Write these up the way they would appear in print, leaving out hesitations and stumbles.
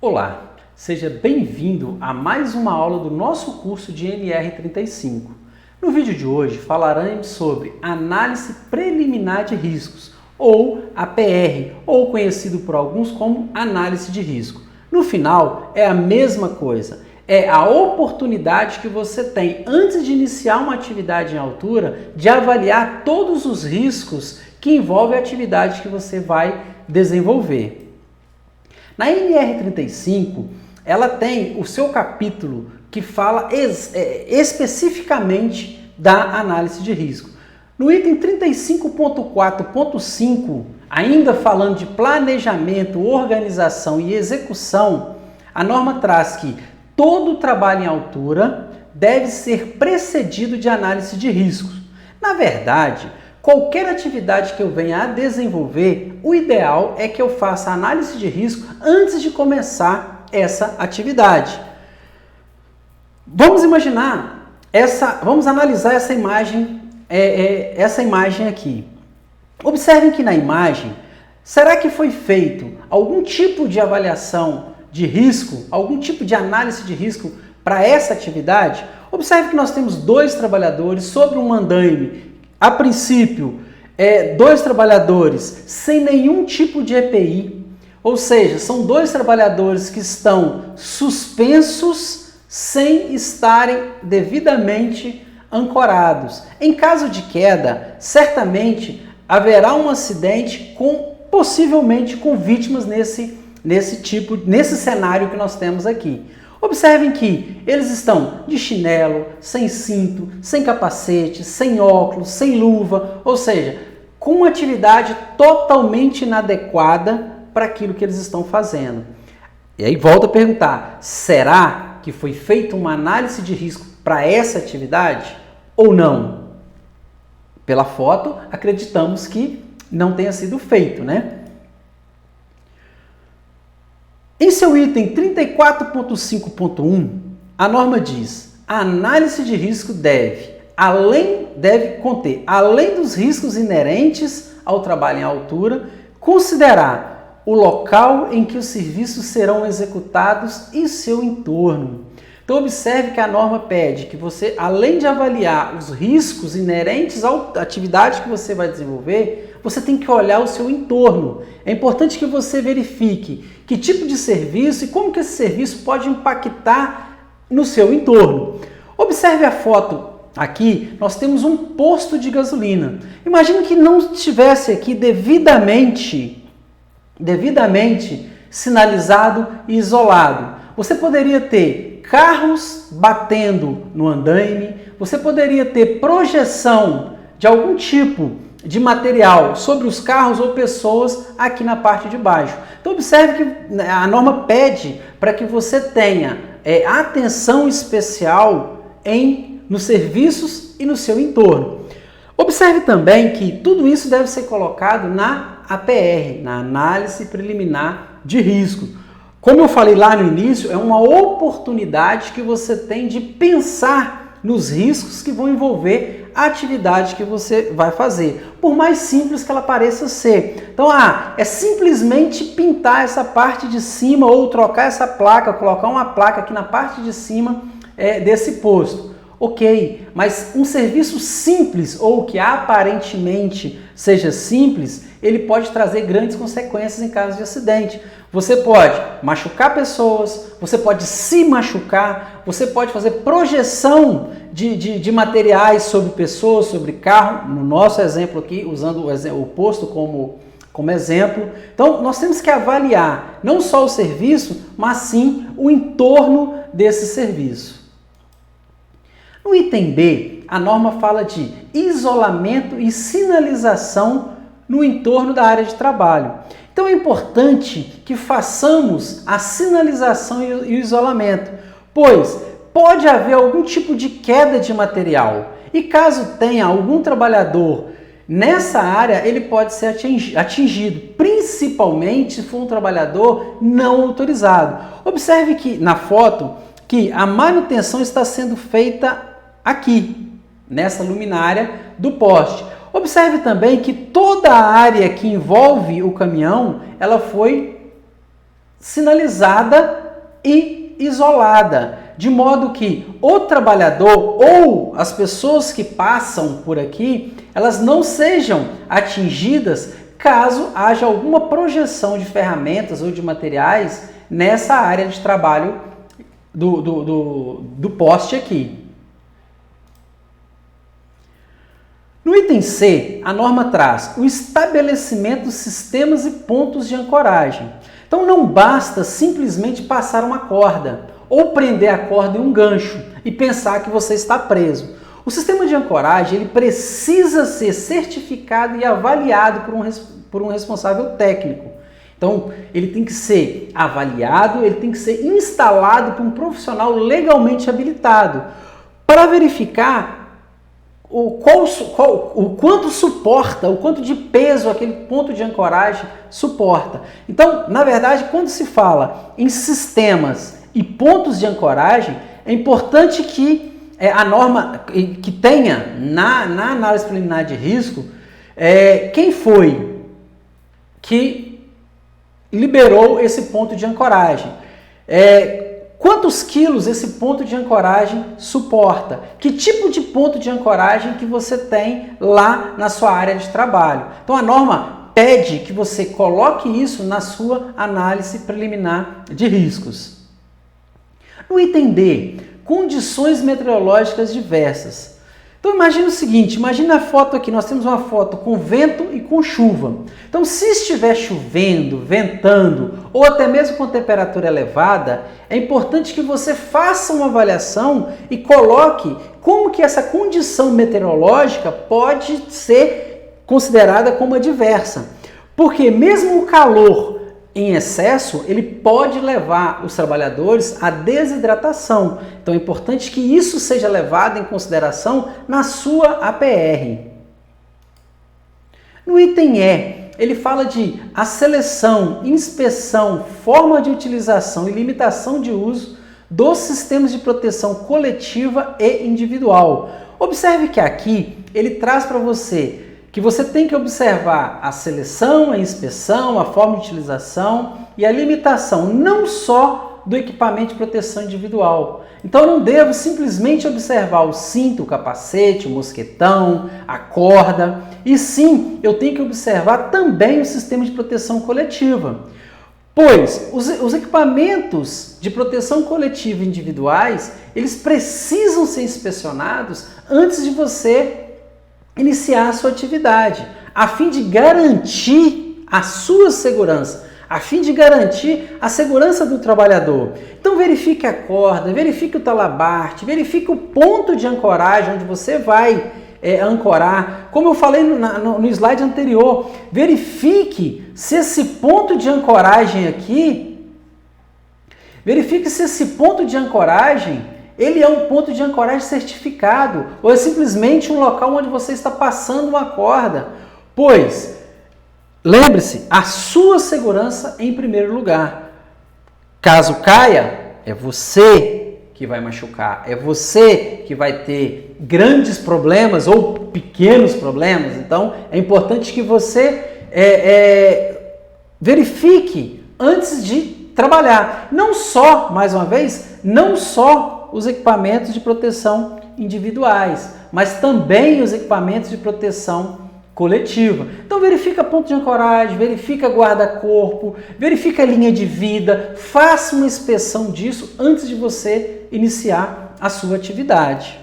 Olá, seja bem-vindo a mais uma aula do nosso curso de NR35. No vídeo de hoje falaremos sobre análise preliminar de riscos, ou APR, ou conhecido por alguns como análise de risco. No final é a mesma coisa, é a oportunidade que você tem antes de iniciar uma atividade em altura de avaliar todos os riscos que envolvem a atividade que você vai desenvolver. Na NR35, ela tem o seu capítulo que fala especificamente da análise de risco. No item 35.4.5, ainda falando de planejamento, organização e execução, a norma traz que todo trabalho em altura deve ser precedido de análise de riscos. Na verdade, qualquer atividade que eu venha a desenvolver, o ideal é que eu faça análise de risco antes de começar essa atividade. Vamos analisar essa imagem aqui. Observem que na imagem, será que foi feito algum tipo de avaliação de risco, algum tipo de análise de risco para essa atividade? Observe que nós temos dois trabalhadores sobre um andaime. A princípio, dois trabalhadores sem nenhum tipo de EPI, ou seja, são dois trabalhadores que estão suspensos sem estarem devidamente ancorados. Em caso de queda, certamente haverá um acidente possivelmente com vítimas nesse cenário que nós temos aqui. Observem que eles estão de chinelo, sem cinto, sem capacete, sem óculos, sem luva, ou seja, com uma atividade totalmente inadequada para aquilo que eles estão fazendo. E aí volto a perguntar, será que foi feita uma análise de risco para essa atividade ou não? Pela foto, acreditamos que não tenha sido feito, né? Em seu item 34.5.1, a norma diz: a análise de risco deve conter, além dos riscos inerentes ao trabalho em altura, considerar o local em que os serviços serão executados e seu entorno. Então observe que a norma pede que você, além de avaliar os riscos inerentes à atividade que você vai desenvolver, você tem que olhar o seu entorno. É importante que você verifique que tipo de serviço e como que esse serviço pode impactar no seu entorno. Observe a foto aqui, nós temos um posto de gasolina. Imagine que não estivesse aqui devidamente sinalizado e isolado. Você poderia ter carros batendo no andaime, você poderia ter projeção de algum tipo de material sobre os carros ou pessoas aqui na parte de baixo. Então observe que a norma pede para que você tenha atenção especial nos serviços e no seu entorno. Observe também que tudo isso deve ser colocado na APR, na análise preliminar de risco. Como eu falei lá no início, é uma oportunidade que você tem de pensar nos riscos que vão envolver a atividade que você vai fazer, por mais simples que ela pareça ser. Então, é simplesmente pintar essa parte de cima ou trocar essa placa, colocar uma placa aqui na parte de cima desse posto. Ok, mas um serviço simples ou que aparentemente seja simples, ele pode trazer grandes consequências em caso de acidente. Você pode machucar pessoas, você pode se machucar, você pode fazer projeção de materiais sobre pessoas, sobre carro, no nosso exemplo aqui, usando o posto como exemplo. Então, nós temos que avaliar não só o serviço, mas sim o entorno desse serviço. No item B, a norma fala de isolamento e sinalização no entorno da área de trabalho. Então é importante que façamos a sinalização e o isolamento, pois pode haver algum tipo de queda de material e caso tenha algum trabalhador nessa área, ele pode ser atingido, principalmente se for um trabalhador não autorizado. Observe que na foto que a manutenção está sendo feita aqui, nessa luminária do poste. Observe também que toda a área que envolve o caminhão, ela foi sinalizada e isolada, de modo que o trabalhador ou as pessoas que passam por aqui, elas não sejam atingidas caso haja alguma projeção de ferramentas ou de materiais nessa área de trabalho do poste aqui. No item C, a norma traz o estabelecimento de sistemas e pontos de ancoragem. Então não basta simplesmente passar uma corda ou prender a corda em um gancho e pensar que você está preso. O sistema de ancoragem ele precisa ser certificado e avaliado por um responsável técnico. Então, ele tem que ser avaliado, ele tem que ser instalado por um profissional legalmente habilitado para verificar o quanto suporta, o quanto de peso aquele ponto de ancoragem suporta. Então, na verdade, quando se fala em sistemas e pontos de ancoragem, é importante que a norma que tenha na análise preliminar de risco quem foi que liberou esse ponto de ancoragem. Quantos quilos esse ponto de ancoragem suporta? Que tipo de ponto de ancoragem que você tem lá na sua área de trabalho? Então a norma pede que você coloque isso na sua análise preliminar de riscos. No item D, condições meteorológicas diversas. Então imagine o seguinte, imagine a foto aqui, nós temos uma foto com vento e com chuva. Então se estiver chovendo, ventando ou até mesmo com temperatura elevada, é importante que você faça uma avaliação e coloque como que essa condição meteorológica pode ser considerada como adversa. Porque mesmo o calor em excesso, ele pode levar os trabalhadores à desidratação. Então é importante que isso seja levado em consideração na sua APR. No item E, ele fala de a seleção, inspeção, forma de utilização e limitação de uso dos sistemas de proteção coletiva e individual. Observe que aqui ele traz para você que você tem que observar a seleção, a inspeção, a forma de utilização e a limitação, não só do equipamento de proteção individual. Então eu não devo simplesmente observar o cinto, o capacete, o mosquetão, a corda, e sim, eu tenho que observar também o sistema de proteção coletiva. Pois os equipamentos de proteção coletiva individuais, eles precisam ser inspecionados antes de você iniciar a sua atividade, a fim de garantir a sua segurança, a fim de garantir a segurança do trabalhador. Então verifique a corda, verifique o talabarte, verifique o ponto de ancoragem onde você vai ancorar. Como eu falei no slide anterior, verifique se esse ponto de ancoragem aqui, ele é um ponto de ancoragem certificado ou é simplesmente um local onde você está passando uma corda. Pois, lembre-se, a sua segurança em primeiro lugar. Caso caia, é você que vai machucar, é você que vai ter grandes problemas ou pequenos problemas. Então, é importante que você verifique antes de trabalhar. Não só, mais uma vez, não só os equipamentos de proteção individuais, mas também os equipamentos de proteção coletiva. Então verifica ponto de ancoragem, verifica guarda-corpo, verifica a linha de vida, faça uma inspeção disso antes de você iniciar a sua atividade.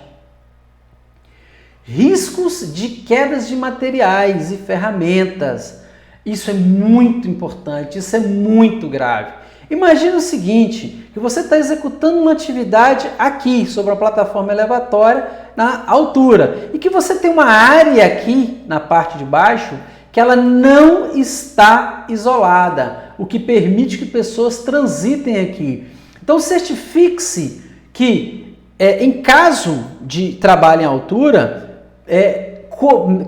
Riscos de quedas de materiais e ferramentas. Isso é muito importante, isso é muito grave. Imagina o seguinte, que você está executando uma atividade aqui, sobre a plataforma elevatória, na altura, e que você tem uma área aqui, na parte de baixo, que ela não está isolada, o que permite que pessoas transitem aqui. Então certifique-se que, em caso de trabalho em altura,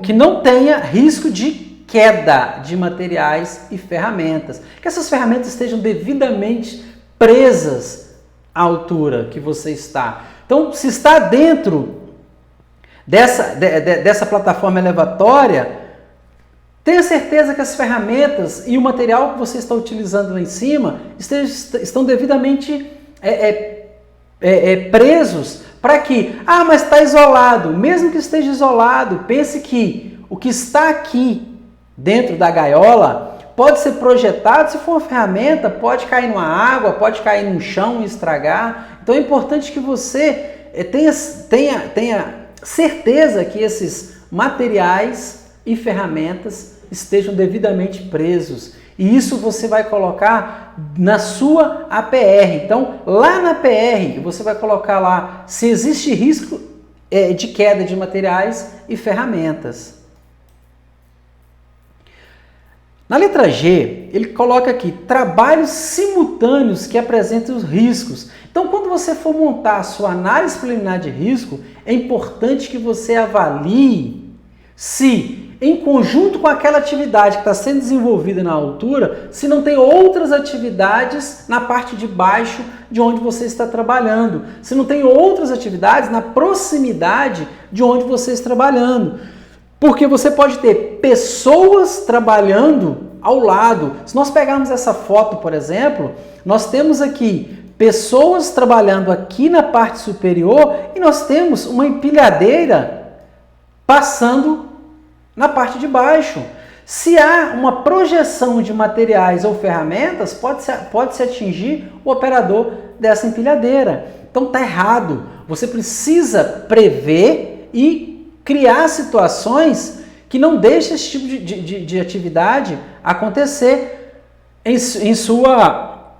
que não tenha risco de queda de materiais e ferramentas. Que essas ferramentas estejam devidamente presas à altura que você está. Então, se está dentro dessa plataforma elevatória, Tenha certeza que as ferramentas e o material que você está utilizando lá em cima estão devidamente presos para que, mas está isolado. Mesmo que esteja isolado, pense que o que está aqui dentro da gaiola pode ser projetado, se for uma ferramenta, pode cair numa água, pode cair no chão e estragar. Então é importante que você tenha certeza que esses materiais e ferramentas estejam devidamente presos. E isso você vai colocar na sua APR. Então, lá na APR, você vai colocar lá se existe risco de queda de materiais e ferramentas. Na letra G, ele coloca aqui trabalhos simultâneos que apresentam os riscos. Então, quando você for montar a sua análise preliminar de risco, é importante que você avalie se, em conjunto com aquela atividade que está sendo desenvolvida na altura, se não tem outras atividades na parte de baixo de onde você está trabalhando, se não tem outras atividades na proximidade de onde você está trabalhando. Porque você pode ter pessoas trabalhando ao lado. Se nós pegarmos essa foto, por exemplo, nós temos aqui pessoas trabalhando aqui na parte superior e nós temos uma empilhadeira passando na parte de baixo. Se há uma projeção de materiais ou ferramentas, pode-se atingir o operador dessa empilhadeira. Então está errado. Você precisa prever e criar situações que não deixem esse tipo de atividade acontecer em sua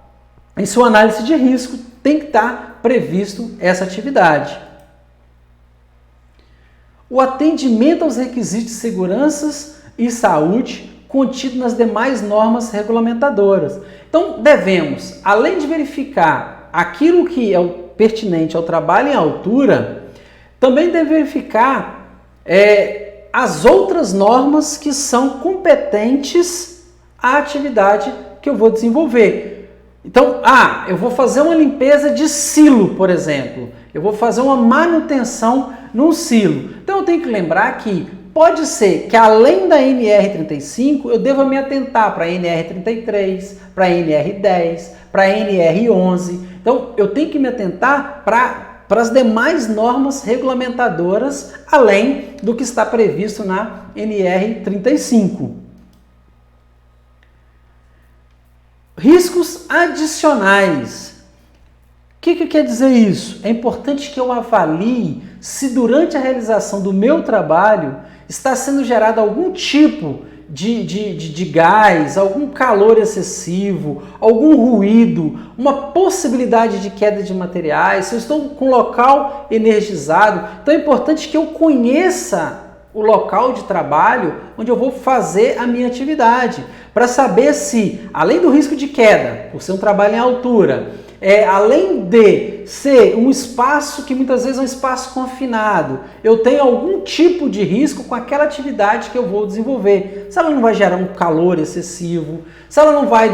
análise de risco. Tem que estar previsto essa atividade. O atendimento aos requisitos de segurança e saúde contido nas demais normas regulamentadoras. Então, devemos, além de verificar aquilo que é pertinente ao trabalho em altura, também deve verificar as outras normas que são competentes à atividade que eu vou desenvolver. Então, eu vou fazer uma limpeza de silo, por exemplo. Eu vou fazer uma manutenção num silo. Então, eu tenho que lembrar que pode ser que, além da NR35, eu deva me atentar para a NR33, para a NR10, para a NR11. Então, eu tenho que me atentar para as demais normas regulamentadoras, além do que está previsto na NR35. Riscos adicionais. O que quer dizer isso? É importante que eu avalie se durante a realização do meu trabalho está sendo gerado algum tipo de gás, algum calor excessivo, algum ruído, uma possibilidade de queda de materiais, se eu estou com o local energizado. Então é importante que eu conheça o local de trabalho onde eu vou fazer a minha atividade, para saber se, além do risco de queda, por ser um trabalho em altura, além de ser um espaço que muitas vezes é um espaço confinado, eu tenho algum tipo de risco com aquela atividade que eu vou desenvolver. Se ela não vai gerar um calor excessivo, se ela não vai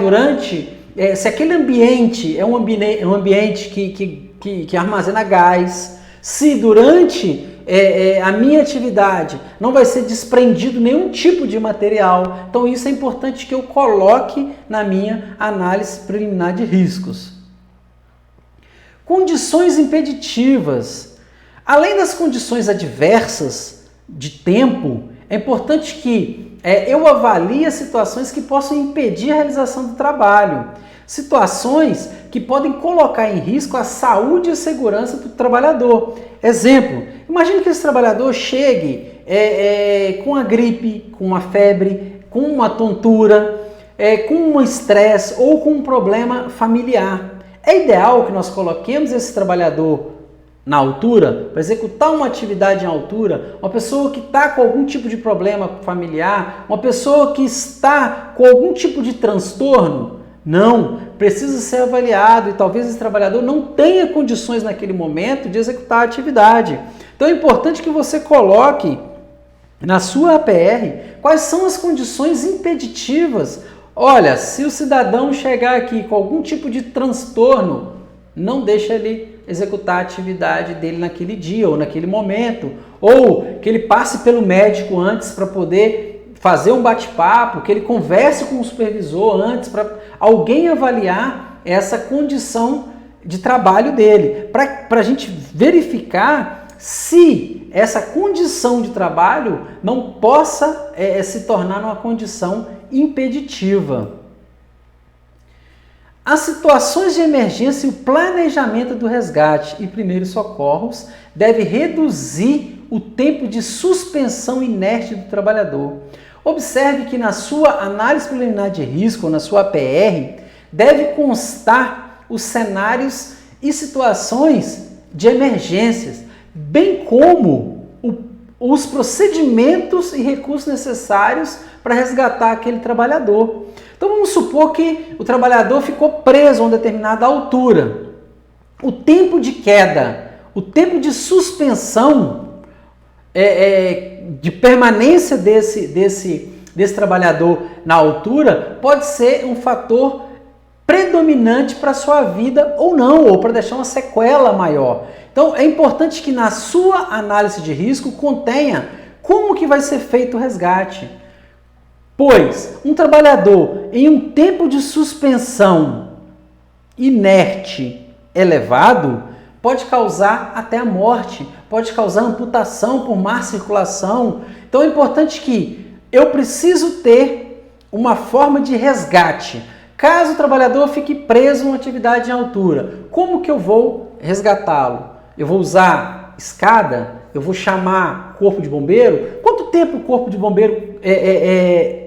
se aquele ambiente é um ambiente que armazena gás, se durante a minha atividade não vai ser desprendido nenhum tipo de material. Então isso é importante que eu coloque na minha análise preliminar de riscos. Condições impeditivas. Além das condições adversas de tempo, é importante que eu avalie as situações que possam impedir a realização do trabalho. Situações que podem colocar em risco a saúde e a segurança do trabalhador. Exemplo, imagine que esse trabalhador chegue com uma gripe, com uma febre, com uma tontura, com um estresse ou com um problema familiar. É ideal que nós coloquemos esse trabalhador na altura, para executar uma atividade em altura, uma pessoa que está com algum tipo de problema familiar, uma pessoa que está com algum tipo de transtorno? Não, precisa ser avaliado e talvez esse trabalhador não tenha condições naquele momento de executar a atividade. Então é importante que você coloque na sua APR quais são as condições impeditivas. Olha, se o cidadão chegar aqui com algum tipo de transtorno, não deixa ele executar a atividade dele naquele dia ou naquele momento, ou que ele passe pelo médico antes para poder fazer um bate-papo, que ele converse com o supervisor antes, para alguém avaliar essa condição de trabalho dele, para a gente verificar se essa condição de trabalho não possa se tornar uma condição impeditiva. As situações de emergência e o planejamento do resgate e primeiros socorros deve reduzir o tempo de suspensão inerte do trabalhador. Observe que na sua análise preliminar de risco, ou na sua APR, deve constar os cenários e situações de emergências, bem como os procedimentos e recursos necessários para resgatar aquele trabalhador. Então vamos supor que o trabalhador ficou preso a uma determinada altura. O tempo de queda, o tempo de suspensão, de permanência desse trabalhador na altura pode ser um fator predominante para a sua vida ou não, ou para deixar uma sequela maior. Então é importante que na sua análise de risco contenha como que vai ser feito o resgate. Pois um trabalhador em um tempo de suspensão inerte elevado pode causar até a morte, pode causar amputação por má circulação. Então é importante que eu preciso ter uma forma de resgate. Caso o trabalhador fique preso em uma atividade em altura, como que eu vou resgatá-lo? Eu vou usar escada? Eu vou chamar corpo de bombeiro? Quanto tempo o corpo de bombeiro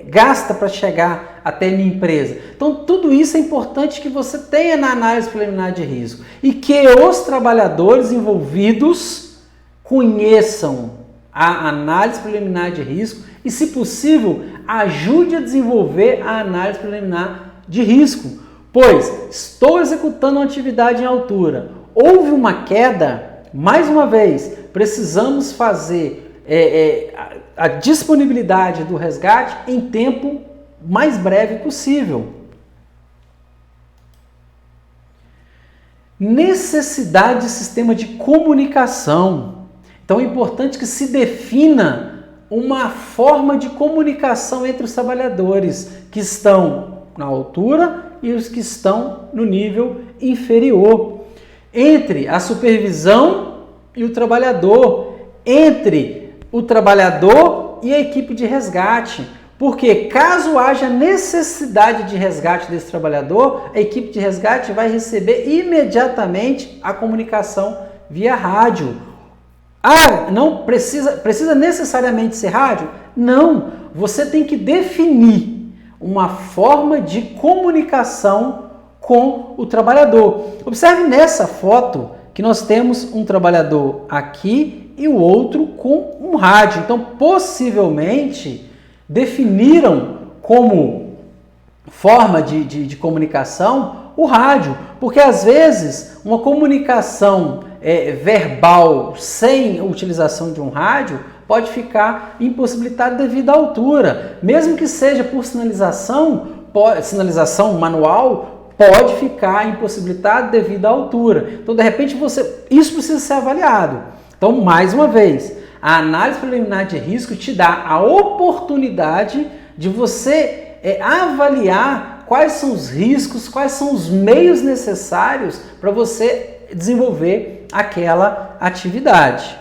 gasta para chegar até minha empresa? Então tudo isso é importante que você tenha na análise preliminar de risco e que os trabalhadores envolvidos conheçam a análise preliminar de risco e, se possível, ajude a desenvolver a análise preliminar de risco, pois estou executando uma atividade em altura, houve uma queda, mais uma vez, precisamos fazer a disponibilidade do resgate em tempo mais breve possível. Necessidade de sistema de comunicação. Então é importante que se defina uma forma de comunicação entre os trabalhadores que estão na altura e os que estão no nível inferior. Entre a supervisão e o trabalhador, entre o trabalhador e a equipe de resgate. Porque caso haja necessidade de resgate desse trabalhador, a equipe de resgate vai receber imediatamente a comunicação via rádio. Ah, não precisa necessariamente ser rádio? Não, você tem que definir uma forma de comunicação com o trabalhador. Observe nessa foto que nós temos um trabalhador aqui e o outro com um rádio. Então, possivelmente, definiram como forma de comunicação o rádio, porque às vezes uma comunicação verbal sem a utilização de um rádio pode ficar impossibilitada devido à altura, mesmo que seja por sinalização manual, pode ficar impossibilitado devido à altura. Então, de repente, isso precisa ser avaliado. Então, mais uma vez, a análise preliminar de risco te dá a oportunidade de você avaliar quais são os riscos, quais são os meios necessários para você desenvolver aquela atividade.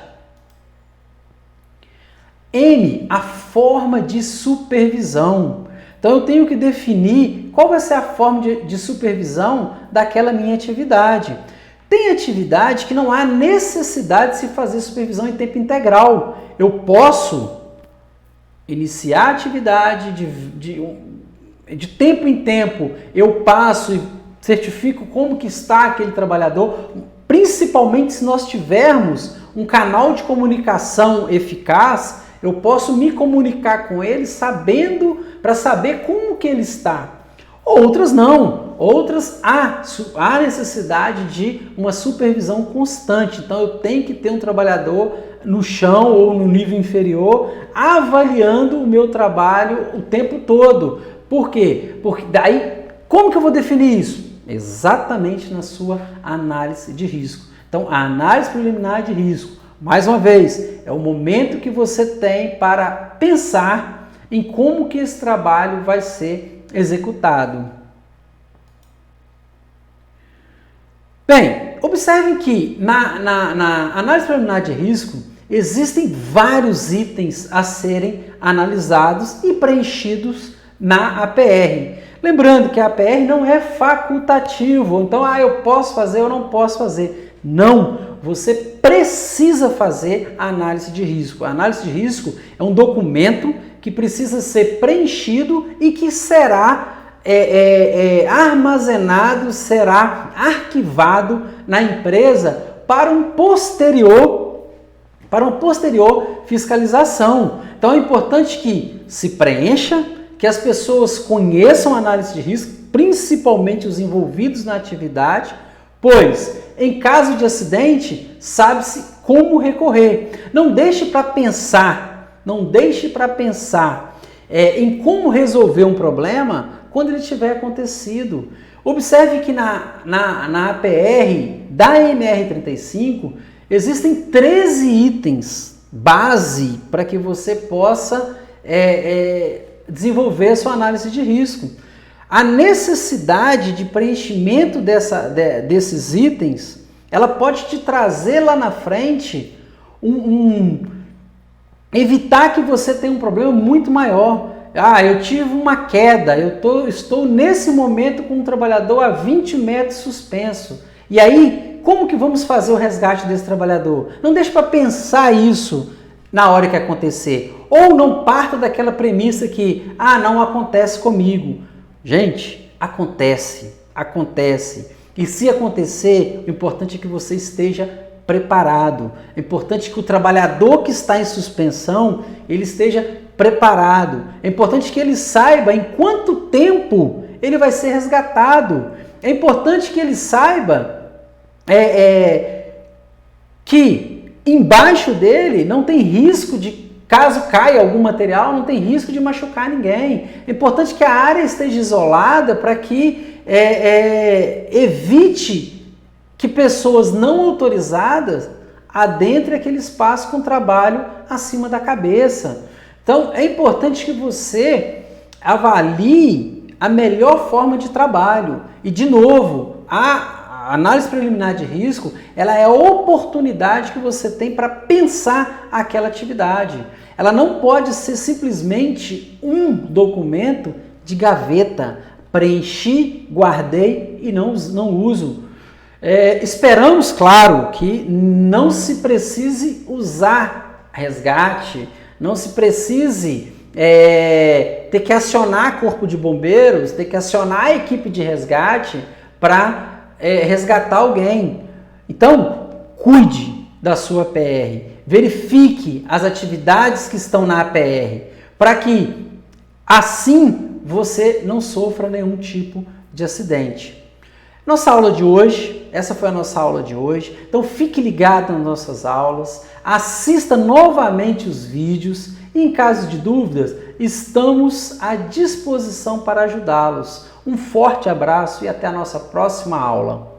N, a forma de supervisão. Então eu tenho que definir qual vai ser a forma de supervisão daquela minha atividade. Tem atividade que não há necessidade de se fazer supervisão em tempo integral. Eu posso iniciar a atividade de tempo em tempo, eu passo e certifico como que está aquele trabalhador, principalmente se nós tivermos um canal de comunicação eficaz, eu posso me comunicar com ele para saber como que ele está. Outras não, outras há necessidade de uma supervisão constante, então eu tenho que ter um trabalhador no chão ou no nível inferior avaliando o meu trabalho o tempo todo. Por quê? Porque daí, como que eu vou definir isso? Exatamente na sua análise de risco. Então, a análise preliminar de risco, mais uma vez, é o momento que você tem para pensar em como que esse trabalho vai ser executado. Bem, observem que na análise preliminar de risco existem vários itens a serem analisados e preenchidos na APR. Lembrando que a APR não é facultativo, então eu posso fazer ou não posso fazer. Não, você precisa fazer a análise de risco. A análise de risco é um documento que precisa ser preenchido e que será armazenado, será arquivado na empresa para uma posterior fiscalização. Então é importante que se preencha, que as pessoas conheçam a análise de risco, principalmente os envolvidos na atividade, pois em caso de acidente, sabe-se como recorrer. Não deixe para pensar em como resolver um problema quando ele tiver acontecido. Observe que na APR da NR35 existem 13 itens base para que você possa desenvolver a sua análise de risco. A necessidade de preenchimento desses itens, ela pode te trazer lá na frente evitar que você tenha um problema muito maior. Eu tive uma queda, estou nesse momento com um trabalhador a 20 metros suspenso. E aí, como que vamos fazer o resgate desse trabalhador? Não deixe para pensar isso na hora que acontecer. Ou não parta daquela premissa que, não acontece comigo. Gente, acontece. E se acontecer, o importante é que você esteja preparado. É importante que o trabalhador que está em suspensão, ele esteja preparado. É importante que ele saiba em quanto tempo ele vai ser resgatado. É importante que ele saiba que embaixo dele não tem risco de, caso caia algum material, não tem risco de machucar ninguém. É importante que a área esteja isolada para que evite que pessoas não autorizadas adentrem aquele espaço com trabalho acima da cabeça. Então, é importante que você avalie a melhor forma de trabalho. E, de novo, a análise preliminar de risco, ela é a oportunidade que você tem para pensar aquela atividade. Ela não pode ser simplesmente um documento de gaveta. Preenchi, guardei e não uso. Esperamos, claro, que não se precise usar resgate, não se precise ter que acionar corpo de bombeiros, ter que acionar a equipe de resgate para resgatar alguém. Então, cuide da sua APR, verifique as atividades que estão na APR, para que assim você não sofra nenhum tipo de acidente. Essa foi a nossa aula de hoje. Então fique ligado nas nossas aulas, assista novamente os vídeos e, em caso de dúvidas, estamos à disposição para ajudá-los. Um forte abraço e até a nossa próxima aula.